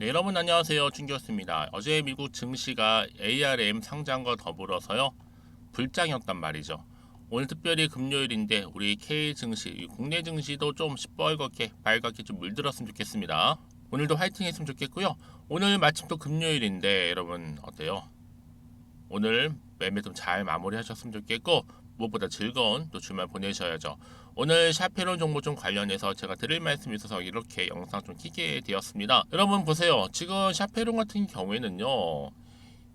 네, 여러분 안녕하세요. 준기였습니다. 어제 미국 증시가 ARM 상장과 더불어서요 불장이었단 말이죠. 오늘 특별히 금요일인데 우리 K 증시, 국내 증시도 좀 시뻘겋게 빨갛게 좀 물들었으면 좋겠습니다. 오늘도 화이팅 했으면 좋겠고요. 오늘 마침 또 금요일인데 여러분 어때요? 오늘 매매 좀 잘 마무리하셨으면 좋겠고 무엇보다 즐거운 또 주말 보내셔야죠. 오늘 샤페론 정보 좀 관련해서 제가 드릴 말씀이 있어서 이렇게 영상 좀 키게 되었습니다. 여러분 보세요. 지금 샤페론 같은 경우에는요.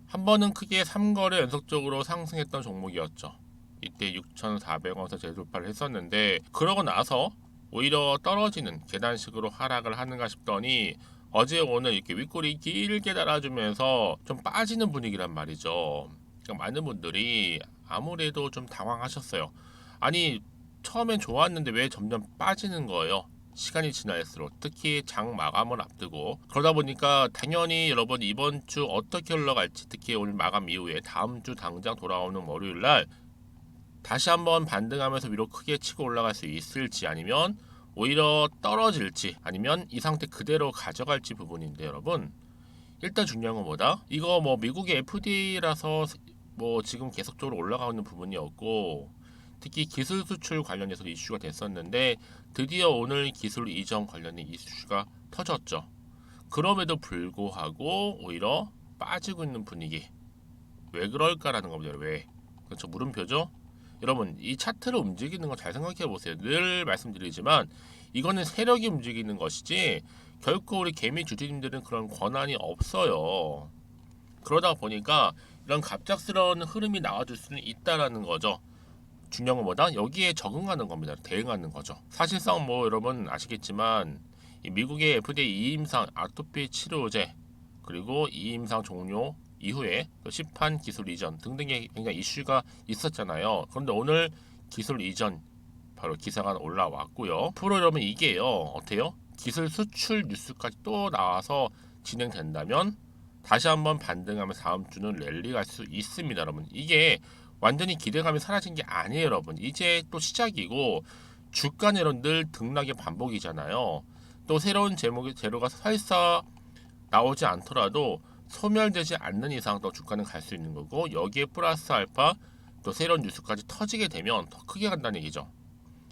한 번은 크게 3거래 연속적으로 상승했던 종목이었죠. 이때 6,400원에서 재돌파를 했었는데 그러고 나서 오히려 떨어지는 계단식으로 하락을 하는가 싶더니 어제 오늘 이렇게 윗골이 길게 달아주면서 좀 빠지는 분위기란 말이죠. 그러니까 많은 분들이 아무래도 좀 당황하셨어요. 아니 처음엔 좋았는데 왜 점점 빠지는 거예요? 시간이 지날수록 특히 장 마감을 앞두고 그러다 보니까 당연히 여러분 이번 주 어떻게 흘러갈지 특히 오늘 마감 이후에 다음 주 당장 돌아오는 월요일 날 다시 한번 반등하면서 위로 크게 치고 올라갈 수 있을지 아니면 오히려 떨어질지 아니면 이 상태 그대로 가져갈지 부분인데 여러분 일단 중요한 건 뭐다? 이거 뭐 미국의 FDA라서 뭐 지금 계속적으로 올라가는 부분이었고 특히 기술 수출 관련해서 이슈가 됐었는데 드디어 오늘 기술 이전 관련된 이슈가 터졌죠. 그럼에도 불구하고 오히려 빠지고 있는 분위기. 왜 그럴까라는 겁니다. 왜? 그렇죠. 물음표죠. 여러분 이 차트를 움직이는 거 잘 생각해 보세요. 늘 말씀드리지만 이거는 세력이 움직이는 것이지 결코 우리 개미 주주님들은 그런 권한이 없어요. 그러다 보니까 이런 갑작스러운 흐름이 나와줄 수는 있다라는 거죠. 중요한 건 뭐다? 여기에 적응하는 겁니다. 대응하는 거죠. 사실상 뭐 여러분 아시겠지만 이 미국의 FDA 2임상 아토피 치료제 그리고 2임상 종료 이후에 또 시판 기술 이전 등등의 굉장히 이슈가 있었잖아요. 그런데 오늘 기술 이전 바로 기사가 올라왔고요. 프로 여러분 이게요. 어때요? 기술 수출 뉴스까지 또 나와서 진행된다면 다시 한번 반등하면서 다음 주는 랠리 갈 수 있습니다, 여러분. 이게 완전히 기대감이 사라진 게 아니에요, 여러분. 이제 또 시작이고 주가는 여러분 늘 등락의 반복이잖아요. 또 새로운 재료가 설사 나오지 않더라도 소멸되지 않는 이상 또 주가는 갈 수 있는 거고 여기에 플러스 알파 또 새로운 뉴스까지 터지게 되면 더 크게 간다는 얘기죠.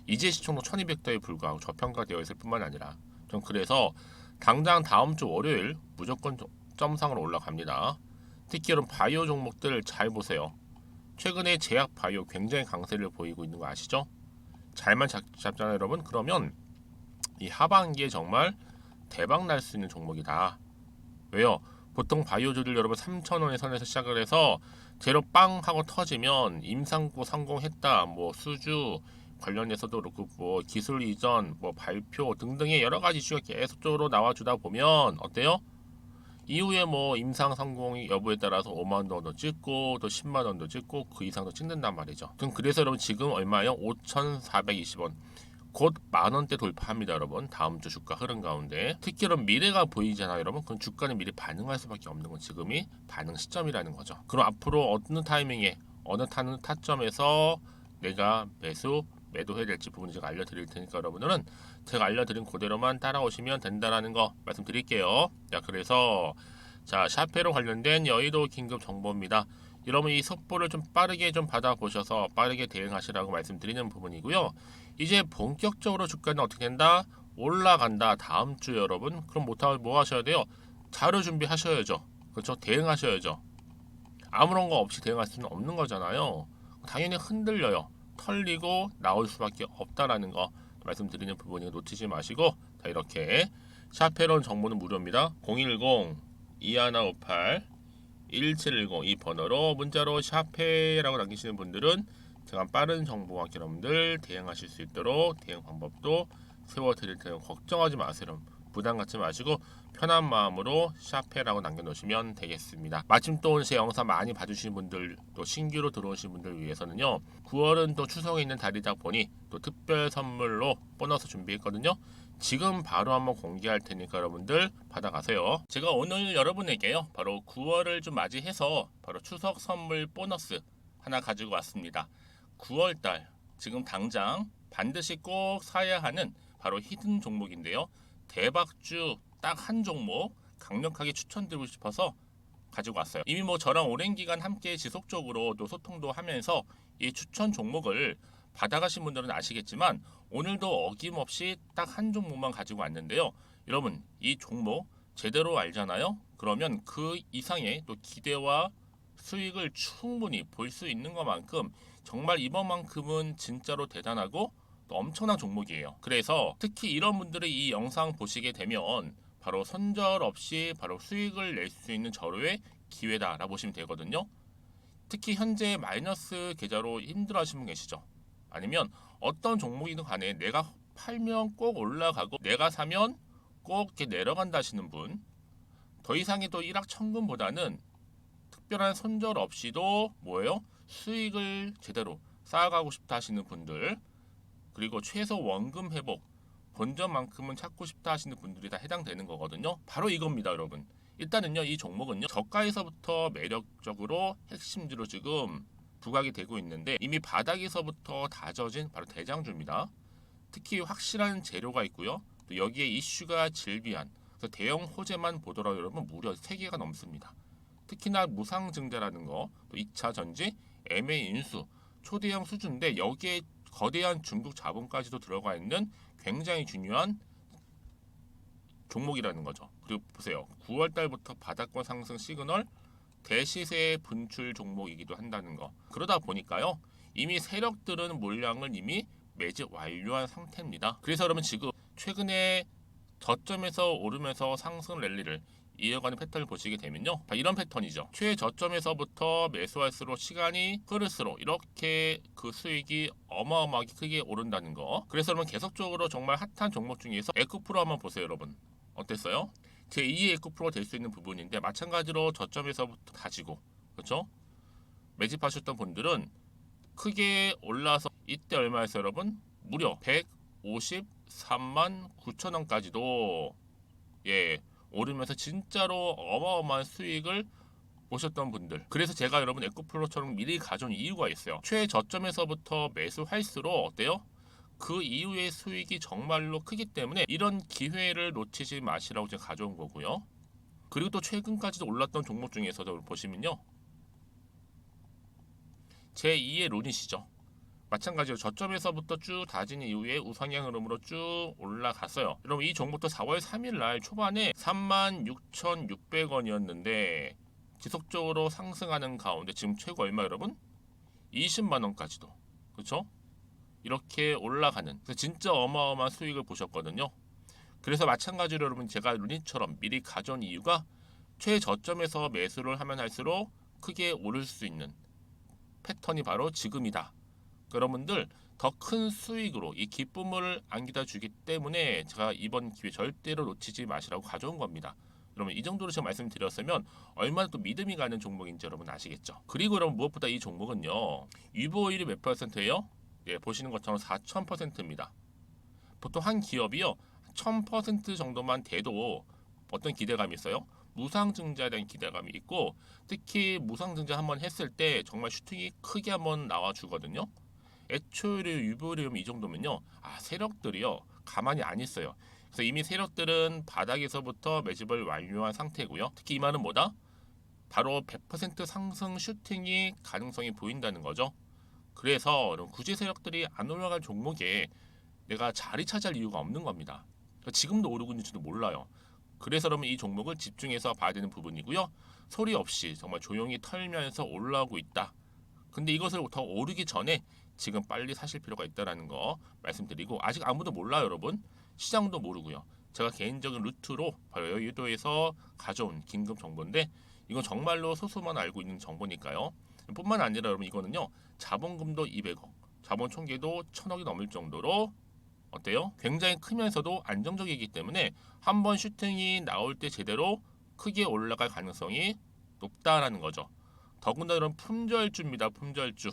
이제 시총도 1200대에 불과하고 저평가되어 있을 뿐만 아니라 전 그래서 당장 다음 주 월요일 무조건 점상으로 올라갑니다. 특히 이런 바이오 종목들 잘 보세요. 최근에 제약 바이오 굉장히 강세를 보이고 있는 거 아시죠? 잘만 잡잖아요 여러분. 그러면 이 하반기에 정말 대박 날 수 있는 종목이다. 왜요? 보통 바이오주들 여러분 3,000원의 선에서 시작을 해서 제로 빵 하고 터지면 임상고 성공했다. 뭐 수주 관련해서도 그렇고 뭐 기술 이전, 뭐 발표 등등의 여러 가지 이슈가 계속적으로 나와주다 보면 어때요? 이후에 뭐 임상 성공 여부에 따라서 5만 원도 찍고 또 10만 원도 찍고 그 이상도 찍는단 말이죠. 그래서 여러분 지금 얼마요? 5,420원. 곧 만원대 돌파합니다, 여러분. 다음 주 주가 흐름 가운데 특히 이런 미래가 보이잖아요, 여러분. 그럼 주가는 미리 반응할 수밖에 없는 건 지금이 반응 시점이라는 거죠. 그럼 앞으로 어느 타이밍에 어느 타점에서 내가 매도해야 될지 부분을 제가 알려드릴 테니까 여러분들은 제가 알려드린 그대로만 따라오시면 된다라는 거 말씀드릴게요. 자, 그래서 자 샤페로 관련된 여의도 긴급 정보입니다. 여러분 이 속보를 좀 빠르게 좀 받아보셔서 빠르게 대응하시라고 말씀드리는 부분이고요. 이제 본격적으로 주가는 어떻게 된다? 올라간다. 다음 주 여러분. 그럼 못하면 뭐 하셔야 돼요? 자료 준비하셔야죠. 그렇죠? 대응하셔야죠. 아무런 거 없이 대응할 수는 없는 거잖아요. 당연히 흔들려요. 털리고 나올 수밖에 없다라는 거 말씀드리는 부분이 놓치지 마시고 자 이렇게 샤페론 정보는 무료입니다. 010-2158-1710 이 번호로 문자로 샤페라고 남기시는 분들은 제가 빠른 정보와 여러분들 대응하실 수 있도록 대응 방법도 세워드릴 테니 걱정하지 마세요. 부담 갖지 마시고 편한 마음으로 샤페라고 남겨놓으시면 되겠습니다. 마침 또 제 영상 많이 봐주시는 분들 또 신규로 들어오신 분들 위해서는요 9월은 또 추석에 있는 달이다 보니 또 특별 선물로 보너스 준비했거든요. 지금 바로 한번 공개할 테니까 여러분들 받아가세요. 제가 오늘 여러분에게요 바로 9월을 좀 맞이해서 바로 추석 선물 보너스 하나 가지고 왔습니다. 9월달 지금 당장 반드시 꼭 사야 하는 바로 히든 종목인데요. 대박주 딱 한 종목 강력하게 추천드리고 싶어서 가지고 왔어요. 이미 뭐 저랑 오랜 기간 함께 지속적으로 또 소통도 하면서 이 추천 종목을 받아가신 분들은 아시겠지만 오늘도 어김없이 딱 한 종목만 가지고 왔는데요. 여러분 이 종목 제대로 알잖아요. 그러면 그 이상의 또 기대와 수익을 충분히 볼 수 있는 것만큼 정말 이번만큼은 진짜로 대단하고 또 엄청난 종목이에요. 그래서 특히 이런 분들이 이 영상 보시게 되면 바로 손절 없이 바로 수익을 낼 수 있는 절호의 기회다라고 보시면 되거든요. 특히 현재 마이너스 계좌로 힘들어하시는 분 계시죠? 아니면 어떤 종목이든 간에 내가 팔면 꼭 올라가고 내가 사면 꼭 이렇게 내려간다 하시는 분, 더 이상의 또 일확천금보다는 특별한 손절 없이도 뭐예요? 수익을 제대로 쌓아가고 싶다 하시는 분들, 그리고 최소 원금 회복, 본전만큼은 찾고 싶다 하시는 분들이 다 해당되는 거거든요. 바로 이겁니다, 여러분. 일단은요, 이 종목은요, 저가에서부터 매력적으로 핵심주로 지금 부각이 되고 있는데 이미 바닥에서부터 다져진 바로 대장주입니다. 특히 확실한 재료가 있고요. 또 여기에 이슈가 질비한 그래서 대형 호재만 보더라도 여러분 무려 3개가 넘습니다. 특히나 무상증자라는 거, 또 2차 전지, MA 인수, 초대형 수주인데 여기에 거대한 중국 자본까지도 들어가 있는 굉장히 중요한 종목이라는 거죠. 그리고 보세요. 9월 달부터 바닥권 상승 시그널, 대시세 분출 종목이기도 한다는 거. 그러다 보니까요. 이미 세력들은 물량을 이미 매집 완료한 상태입니다. 그래서 여러분 지금 최근에 저점에서 오르면서 상승 랠리를 이어가는 패턴을 보시게 되면요. 이런 패턴이죠. 최저점에서부터 매수할수록 시간이 흐를수록 이렇게 그 수익이 어마어마하게 크게 오른다는 거. 그래서 여러분 계속적으로 정말 핫한 종목 중에서 에코프로 한번 보세요, 여러분. 어땠어요? 제2의 에코프로가 될 수 있는 부분인데 마찬가지로 저점에서부터 다지고 그렇죠? 매집하셨던 분들은 크게 올라서 이때 얼마였어요, 여러분? 무려 153만 9천 원까지도 오르면서 진짜로 어마어마한 수익을 보셨던 분들. 그래서 제가 여러분 에코프로처럼 미리 가져온 이유가 있어요. 최저점에서부터 매수할수록 어때요? 그 이후의 수익이 정말로 크기 때문에 이런 기회를 놓치지 마시라고 제가 가져온 거고요. 그리고 또 최근까지도 올랐던 종목 중에서도 보시면요. 제2의 룬이시죠. 마찬가지로 저점에서부터 쭉 다진 이후에 우상향 흐름으로 쭉 올라갔어요. 여러분 이 종목도 4월 3일 날 초반에 36,600원이었는데 지속적으로 상승하는 가운데 지금 최고 얼마 여러분? 20만 원까지도. 그렇죠? 이렇게 올라가는 그래서 진짜 어마어마한 수익을 보셨거든요. 그래서 마찬가지로 여러분 제가 루닛처럼 미리 가져온 이유가 최저점에서 매수를 하면 할수록 크게 오를 수 있는 패턴이 바로 지금이다. 여러분들 더 큰 수익으로 이 기쁨을 안겨다 주기 때문에 제가 이번 기회 절대로 놓치지 마시라고 가져온 겁니다. 여러분 이 정도로 제가 말씀드렸으면 얼마나 또 믿음이 가는 종목인지 여러분 아시겠죠? 그리고 여러분 무엇보다 이 종목은요. 유보율이 몇 %예요? 보시는 것처럼 4000%입니다. 보통 한 기업이요. 1000% 정도만 돼도 어떤 기대감이 있어요? 무상증자에 대한 기대감이 있고 특히 무상증자 한번 했을 때 정말 슈팅이 크게 한번 나와주거든요. 애초에 유보율이 이 정도면요. 세력들이요. 가만히 안 있어요. 그래서 이미 세력들은 바닥에서부터 매집을 완료한 상태고요. 특히 이 말은 뭐다? 바로 100% 상승 슈팅이 가능성이 보인다는 거죠. 그래서 굳이 세력들이 안 올라갈 종목에 내가 자리 차지할 이유가 없는 겁니다. 지금도 오르고 있는지도 몰라요. 그래서 여러분 이 종목을 집중해서 봐야 되는 부분이고요. 소리 없이 정말 조용히 털면서 올라오고 있다. 근데 이것을 더 오르기 전에 지금 빨리 사실 필요가 있다는 거 말씀드리고 아직 아무도 몰라요, 여러분. 시장도 모르고요. 제가 개인적인 루트로 바로 여의도에서 가져온 긴급 정보인데 이건 정말로 소수만 알고 있는 정보니까요. 뿐만 아니라 여러분 이거는요. 자본금도 200억, 자본 총계도 1000억이 넘을 정도로 어때요? 굉장히 크면서도 안정적이기 때문에 한번 슈팅이 나올 때 제대로 크게 올라갈 가능성이 높다라는 거죠. 더군다나 이런 품절주입니다. 품절주.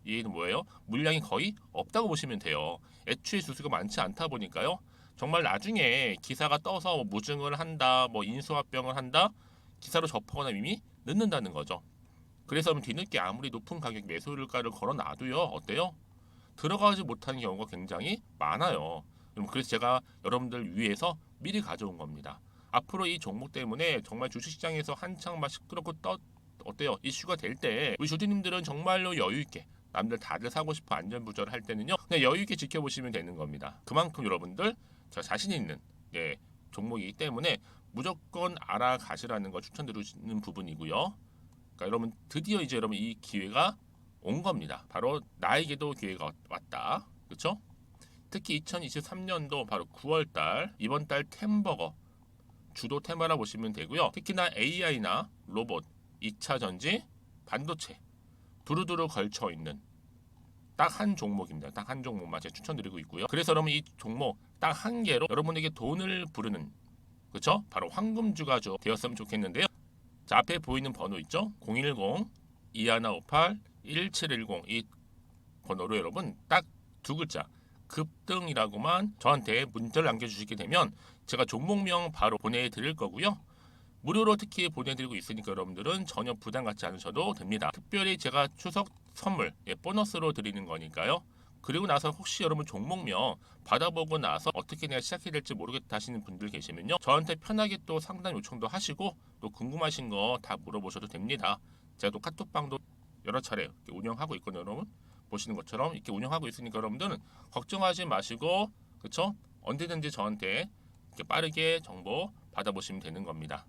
얘는 뭐예요? 물량이 거의 없다고 보시면 돼요. 애초에 수수가 많지 않다 보니까요. 정말 나중에 기사가 떠서 무증을 한다, 인수합병을 한다, 기사로 접하거나 이미 늦는다는 거죠. 그래서 뒤늦게 아무리 높은 가격 매수가를 걸어놔도요. 어때요? 들어가지 못하는 경우가 굉장히 많아요. 그래서 제가 여러분들 위해서 미리 가져온 겁니다. 앞으로 이 종목 때문에 정말 주식시장에서 한창 막 시끄럽고 어때요? 이슈가 될 때 우리 주주님들은 정말로 여유 있게 남들 다들 사고 싶어 안전부절 할 때는요 그냥 여유 있게 지켜보시면 되는 겁니다. 그만큼 여러분들 제가 자신 있는 종목이기 때문에 무조건 알아가시라는 걸 추천드리는 부분이고요. 그러니까 여러분 드디어 이제 여러분 이 기회가 온 겁니다. 바로 나에게도 기회가 왔다. 그렇죠? 특히 2023년도 바로 9월달 이번 달 템버거 주도 테마라 보시면 되고요. 특히나 AI나 로봇, 2차 전지, 반도체 두루두루 걸쳐 있는 딱 한 종목입니다. 딱 한 종목만 제가 추천드리고 있고요. 그래서 여러분 이 종목 딱 한 개로 여러분에게 돈을 부르는 그렇죠? 바로 황금주가 되었으면 좋겠는데요. 자, 앞에 보이는 번호 있죠? 010-2158-1710 이 번호로 여러분 딱 두 글자 급등이라고만 저한테 문자를 남겨주시게 되면 제가 종목명 바로 보내드릴 거고요. 무료로 특히 보내드리고 있으니까 여러분들은 전혀 부담 갖지 않으셔도 됩니다. 특별히 제가 추석 선물 보너스로 드리는 거니까요. 그리고 나서 혹시 여러분 종목명 받아보고 나서 어떻게 내가 시작해야 될지 모르겠다 하시는 분들 계시면요. 저한테 편하게 또 상담 요청도 하시고 또 궁금하신 거 다 물어보셔도 됩니다. 제가 또 카톡방도 여러 차례 운영하고 있거든요. 여러분 보시는 것처럼 이렇게 운영하고 있으니까 여러분들은 걱정하지 마시고 그렇죠? 언제든지 저한테 이렇게 빠르게 정보 받아보시면 되는 겁니다.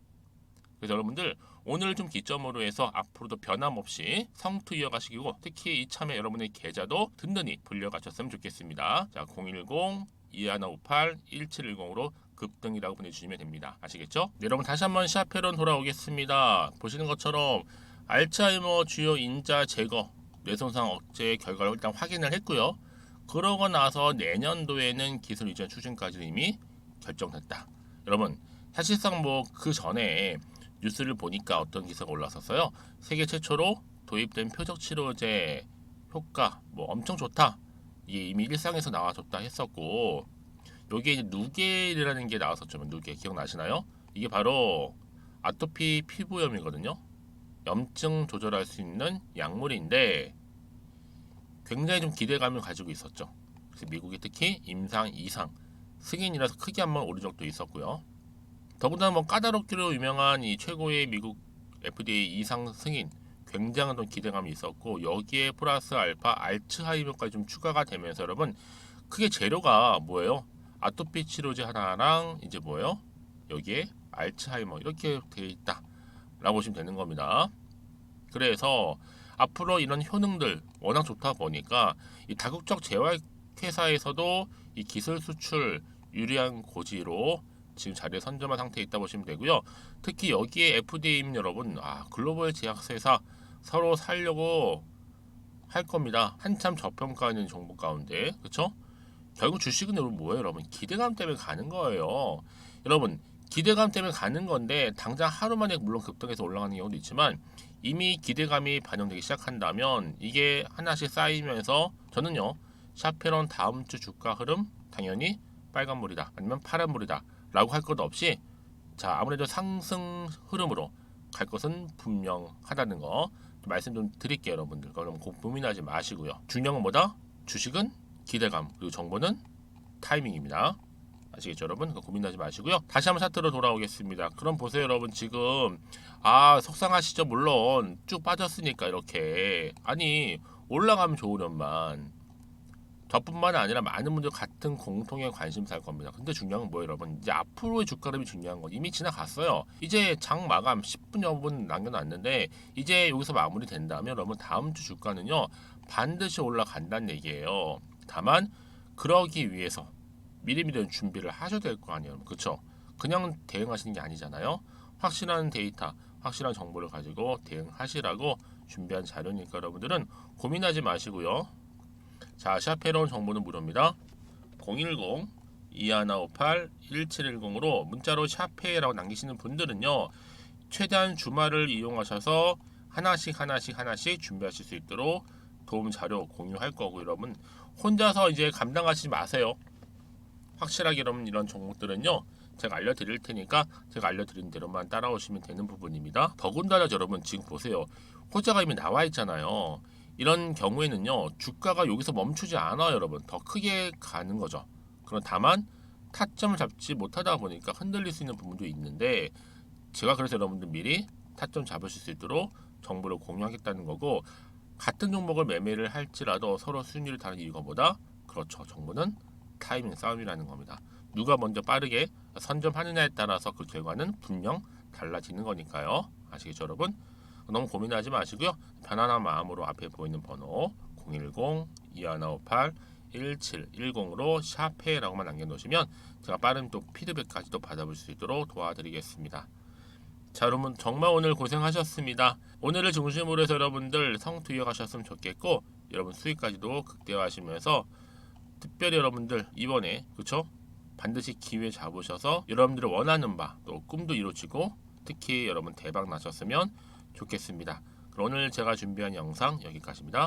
그래서 여러분들 오늘 좀 기점으로 해서 앞으로도 변함없이 성투 이어가시고 특히 이참에 여러분의 계좌도 든든히 불려가셨으면 좋겠습니다. 자, 010-2158-1710으로 급등이라고 보내주시면 됩니다. 아시겠죠? 네, 여러분 다시 한번 샤페론 돌아오겠습니다. 보시는 것처럼 알츠하이머 주요 인자 제거 뇌손상 억제 결과를 일단 확인을 했고요. 그러고 나서 내년도에는 기술 이전 추진까지 이미 결정됐다. 여러분 사실상 뭐 그 전에 뉴스를 보니까 어떤 기사가 올랐었어요. 세계 최초로 도입된 표적 치료제 효과 뭐 엄청 좋다. 이게 이미 일상에서 나와줬다 했었고 여기에 이제 누겔이라는 게 나왔었죠. 누겔 기억나시나요? 이게 바로 아토피 피부염이거든요. 염증 조절할 수 있는 약물인데 굉장히 좀 기대감을 가지고 있었죠. 그래서 미국이 특히 임상 2상 승인이라서 크게 한번 오른 적도 있었고요. 더군다나 뭐 까다롭기로 유명한 이 최고의 미국 FDA 2상 승인 굉장한 좀 기대감이 있었고 여기에 플러스 알파 알츠하이머까지 좀 추가가 되면서 여러분 크게 재료가 뭐예요? 아토피 치료제 하나랑 이제 뭐예요? 여기에 알츠하이머 이렇게 되어 있다 라고 보시면 되는 겁니다. 그래서 앞으로 이런 효능들 워낙 좋다 보니까 이 다국적 제약회사에서도 이 기술 수출 유리한 고지로 지금 자리에 선점한 상태에 있다 보시면 되고요. 특히 여기에 FDA는 여러분 글로벌 제약회사 서로 살려고 할 겁니다. 한참 저평가하는 정보 가운데 그렇죠? 결국 주식은 여러분 뭐예요? 여러분 기대감 때문에 가는 거예요. 여러분 기대감 때문에 가는 건데 당장 하루 만에 물론 급등해서 올라가는 경우도 있지만 이미 기대감이 반영되기 시작한다면 이게 하나씩 쌓이면서 저는요 샤페론 다음 주 주가 흐름 당연히 빨간물이다 아니면 파란물이다 라고 할 것 없이 자 아무래도 상승 흐름으로 갈 것은 분명하다는 거 말씀 좀 드릴게요 여러분들. 그럼 고민하지 마시고요. 중요한 건 뭐다? 주식은 기대감 그리고 정보는 타이밍입니다. 아시겠죠 여러분? 고민하지 마시고요. 다시 한번 차트로 돌아오겠습니다. 그럼 보세요 여러분 지금 속상하시죠? 물론 쭉 빠졌으니까 이렇게 아니 올라가면 좋으련만 저뿐만 아니라 많은 분들 같은 공통의 관심사일 겁니다. 근데 중요한 건 뭐예요 여러분? 이제 앞으로의 주가 흐름이 중요한 건 이미 지나갔어요. 이제 장 마감 10분 여분 남겨놨는데 이제 여기서 마무리 된다면 여러분 다음 주 주가는요 반드시 올라간다는 얘기예요. 다만 그러기 위해서 미리미리 준비를 하셔야 될 거 아니에요. 그렇죠? 그냥 대응하시는 게 아니잖아요. 확실한 데이터, 확실한 정보를 가지고 대응하시라고 준비한 자료니까 여러분들은 고민하지 마시고요. 자, 샤페론 정보는 무료입니다. 010-2158-1710으로 문자로 샤페라고 남기시는 분들은요. 최대한 주말을 이용하셔서 하나씩 준비하실 수 있도록 도움 자료 공유할 거고 여러분 혼자서 이제 감당하시지 마세요. 확실하게 여러분 이런 종목들은요 제가 알려드릴 테니까 제가 알려드린 대로만 따라오시면 되는 부분입니다. 더군다나 여러분 지금 보세요 호재가 이미 나와 있잖아요. 이런 경우에는요 주가가 여기서 멈추지 않아요 여러분. 더 크게 가는 거죠. 그럼 다만 타점을 잡지 못하다 보니까 흔들릴 수 있는 부분도 있는데 제가 그래서 여러분들 미리 타점 잡으실 수 있도록 정보를 공유하겠다는 거고 같은 종목을 매매를 할지라도 서로 순위를 다른 이유가 뭐다? 그렇죠. 정보는 타이밍 싸움이라는 겁니다. 누가 먼저 빠르게 선점하느냐에 따라서 그 결과는 분명 달라지는 거니까요. 아시겠죠, 여러분? 너무 고민하지 마시고요. 편안한 마음으로 앞에 보이는 번호 010-2158-1710으로 샤페라고만 남겨놓으시면 제가 빠른 또 피드백까지도 받아볼 수 있도록 도와드리겠습니다. 자, 여러분 정말 오늘 고생하셨습니다. 오늘을 중심으로 해서 여러분들 성투 이어가셨으면 좋겠고 여러분 수익까지도 극대화하시면서 특별히 여러분들 이번에 그쵸? 반드시 기회 잡으셔서 여러분들이 원하는 바 또 꿈도 이루어지고 특히 여러분 대박 나셨으면 좋겠습니다. 그럼 오늘 제가 준비한 영상 여기까지입니다.